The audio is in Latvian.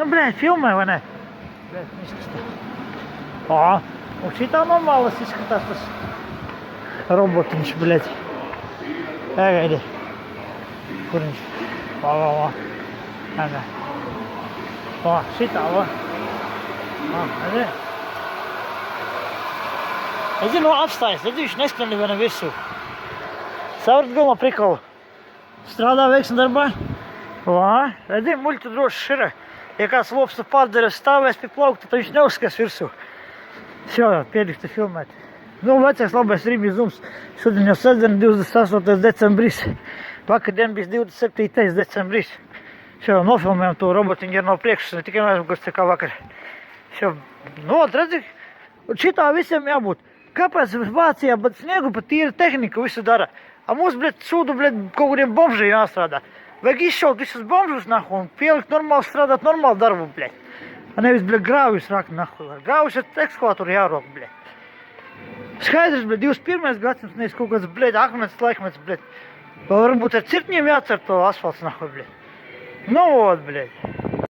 Nu, blēd, filmē, vai ne? Blēd, izskatā. Ā, un šitā normālas izskatās tas robotiņš, blēd. Gaidi. Kur viņš? Vā. Gaidi. Vā, šitā, vā. Vā, gaidi. Es zinu, apstājas, redzi, viņš neskrani vai ne visu. Saurat galvā prikalu. Strādā veiksmi darbā. Vā, redzi, muļķu droši šira. Ja kāds lops tu pārdara stāvēs pie plaukta, tad viņš neuzskās virsū. Šā, piedikti filmēt. Nu, vecais labais Rībijas zums. Šodien jau sestdien 28. decembris. Vakardien bijis 27. decembris. Šā, nofilmējam to robotiņu ar no priekšas, ne tikai mēs, kas te kā vakar. Šā, nu, redzi, šitā visiem jābūt. Kāpēc Vācijā, bet sniegu pat tīra tehnika visu dara? A mums, bļet, sūdu, bļet, kaut kādiem bomžiem jāstrādā. Vajag izšaut visus bomžus, nahu, un pielikt normāli strādāt normālu darbu, bļet. A nevis, bļet, grāvjus rakt, nahu. Grāvjus ar ekskavatoru jārok, bļet. Skaidrs, bļet, 21. gadsimts, nevis kaut kāds, bļet, akmens laikmets, bļet. Varbūt ar cirtņiem jācer to asfalts, nahu, bļet. Nu, vod, bļet.